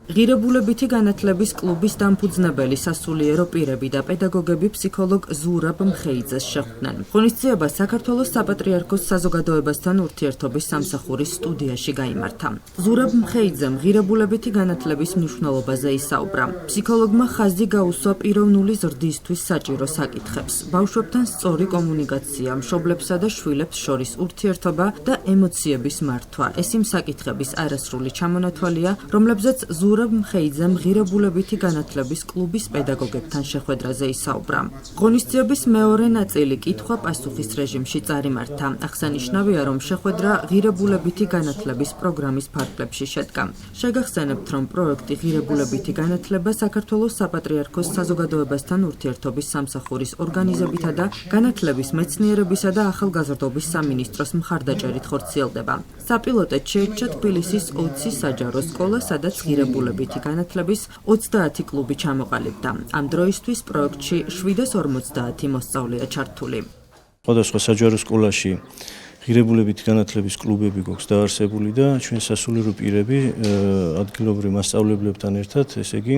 ღირებულებითი განათლების კლუბის დამფუძნებელი სასულიერო პირები და პედაგოგები ფსიქოლოგ ზურაბ მხეიძეს შეხვდნენ. ღონისძიება საქართველოს საპატრიარქოს საზოგადოებასთან ურთიერთობის სამსახურის სტუდიაში გაიმართა. ზურაბ მხეიძემ ღირებულებითი განათლების მნიშვნელობაზე ისაუბრა. ფსიქოლოგმა ხაზი გაუსვა პიროვნული ზრდისთვის საჭირო საკითხებს, ბავშვებთან სწორი კომუნიკაცია, მშობლებსა და შვილებს შორის ურთიერთობა და ემოციების მართვა. ეს იმ საკითხების არასრული ჩამონათვალია, რომლებზეც ზურაბ მხეიძემ ღირებულებითი განათლების კლუბის პედაგოგებთან შეხვედრაზე ისაუბრა. ღონისძიების მეორე ნაწილი კითხვა-პასუხის რეჟიმში წარიმართა. აღსანიშნავია, რომ შეხვედრა ღირებულებითი განათლების პროგრამის ფარგლებში შედგა. შეგახსენებთ, რომ პროექტი ღირებულებითი განათლება საქართველოს საპატრიარქოს საზოგადოებასთან ურთიერთობის სამსახურის ორგანიზებითა და განათლების მეცნიერებისა და ახალგაზრდობის სამინისტროს მხარდაჭერით ხორციელდება. საპილოტეთ შეირჩა თბილისის 20 საჯარო სკოლა, სადაც ღირებულებითი განათლების 30 კლუბი ჩამოყალიბდა. ამ დროისთვის პროექტში 750 მოსწავლეა ჩართული. სხვადასხვა საჯარო სკოლაში ღირებულებითი განათლების კლუბები გვაქვს დაარსებული და ჩვენ სასულიერო პირები ადგილობრივ მასწავლებლებთან ერთად, ესე იგი,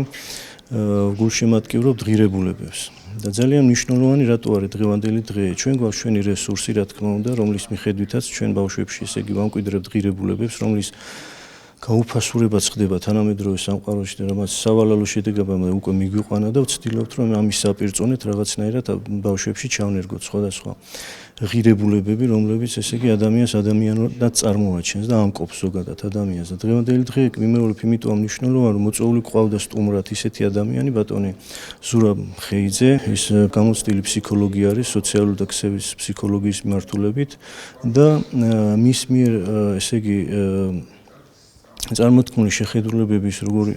გულშემატკივრობთ ღირებულებებს. და ძალიან მნიშვნელოვანი რატო არის დღევანდელი დღე? ჩვენ გვაქვს ჩვენი რესურსი, რა თქმა უნდა, რომლის მიხედვითაც ჩვენ ბავშვებში, ესე იგი, ვამკვიდრებთ ღირებულებებს, რომლის გაუფასურებაც ხდება თანამედროვე სამყაროში და რამაც სავალალო შედეგებმა უკვე მიგვიყვანა და ვცდილობთ, რომ ამის საპირწონეთ რაღაცნაირად ბავშვებში ჩავნერგოთ სხვადასხვა ღირებულებები, რომლებიც ესე იგი ადამიანს ადამიანად წარმოაჩენს და ამკობს ზოგადად ადამიანს. და დღევანდელი დღე მიმეორებ იმიტომ მნიშვნელოვანია, რომ მოწვეული ყავდა სტუმრად ისეთი ადამიანი, ბატონი ზურაბ მხეიძე, ის გამოცდილი ფსიქოლოგი არის, სოციალური და ქსევის ფსიქოლოგიის მიმართულებით და მის მიერ ესე იგი წარმოთქმული შეხედულებების როგორი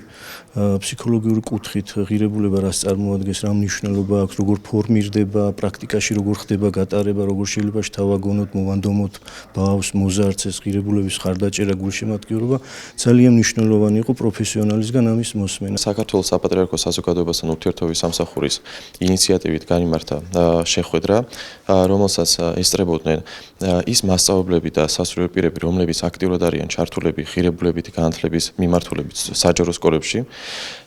ფსიქოლოგიური კუთხით ღირებულება რას წარმოადგენს, რა მნიშვნელობა აქვს, როგორ ფორმირდება, პრაქტიკაში როგორ ხდება გატარება, როგორ შეიძლება შთავაგონოთ, მოვანდომოთ ბავშვს, მოზარდს ეს ღირებულების ხარდაჭერა, გულშემატკივრობა, ძალიან მნიშვნელოვანი იყო პროფესიონალისგან ამის მოსმენა. საქართველოს საპატრიარქოს საზოგადოებასთან ურთიერთობის სამსახურის ინიციატივით გამართა შეხვედრა, რომელსაც ესწრებოდნენ ის მასწავლებლები და სასულიერო პირები, რომლებიც აქტიურად არიან ჩართულები ღირებულებითი განათლების მიმართულებით საჯარო სკოლებში.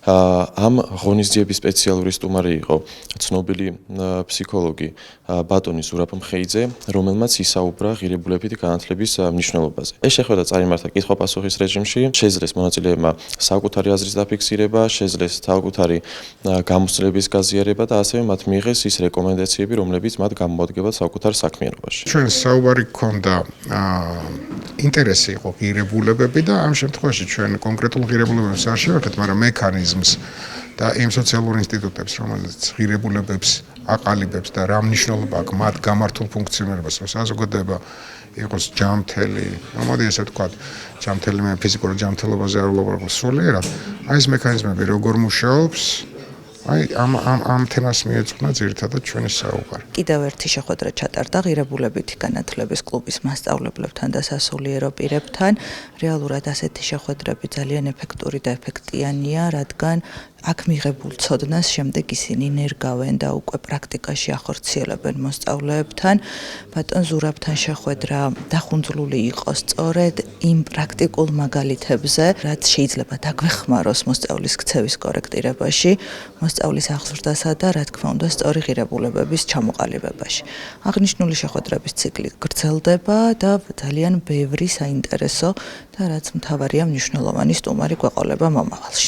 ამ ღონისძიების სპეციალური სტუმარი იყო ცნობილი ფსიქოლოგი ბატონი ზურაბ მხეიძე, რომელმაც ისაუბრა ღირებულებითი განათლების მნიშვნელობაზე. ეს შეხვედრა წარიმართა კითხვა-პასუხის რეჟიმში, შეძლეს მონაწილეებმა საკუთარი აზრის დაფიქსირება, შეძლეს საკუთარი გამოცდილების გაზიარება და ასევე მათ მიიღეს ის რეკომენდაციები, რომლებიც მათ გამოადგებათ საკუთარ საქმიანობაში. ჩვენ საუბარი გქონდა ინტერესი იყო ღირებულებები და ამ შემთხვევაში ჩვენ კონკრეტულ ღირებულებებს არ შევაკეთ, მაგრამ მექანიზმს და იმ სოციალურ ინსტიტუტებს, რომელიც ღირებულებებს აყალიბებს და რა მნიშვნელობა აქვს მათ გამართულ ფუნქციონირებას, რომ საზოგადოება იყოს ჯანმრთელი, მოდი ესე ვთქვათ, ჯანმრთელი მე ფიზიკური ჯანმრთელობაზე არ ვლაპარაკობ სულიერად, აი ეს მექანიზმები როგორ მუშაობს, აი ამ თემას მიეძღვნა ძირითადად ჩვენი საუბარი. კიდევ ერთი შეხვედრა ჩატარდა ღირებულებითი განათლების კლუბის მასწავლებლებთან და სასულიერო პირებთან. რეალურად ასეთი შეხვედრები ძალიან ეფექტური და ეფექტიანია, რადგან აქ მიღებულ ცოდნას შემდეგ ისინი ნერგავენ და უკვე პრაქტიკაში ახორციელებენ მოსწავლეებთან. ბატონ ზურაბთან შეხვედრა დახუნძლული იყო სწორედ იმ პრაქტიკულ მაგალითებზე, რაც შეიძლება დაგვეხმაროს მოსწავლის ქცევის კორექტირებაში, მოსწავლის აღზრდასა და რა თქმა უნდა სწორი ღირებულებების ჩამოყალიბებაში. აღნიშნული შეხვედრების ციკლი გრძელდება და ძალიან ბევრი საინტერესო და რაც მთავარია მნიშვნელოვანი სტუმარი გვეყოლება მომავალში.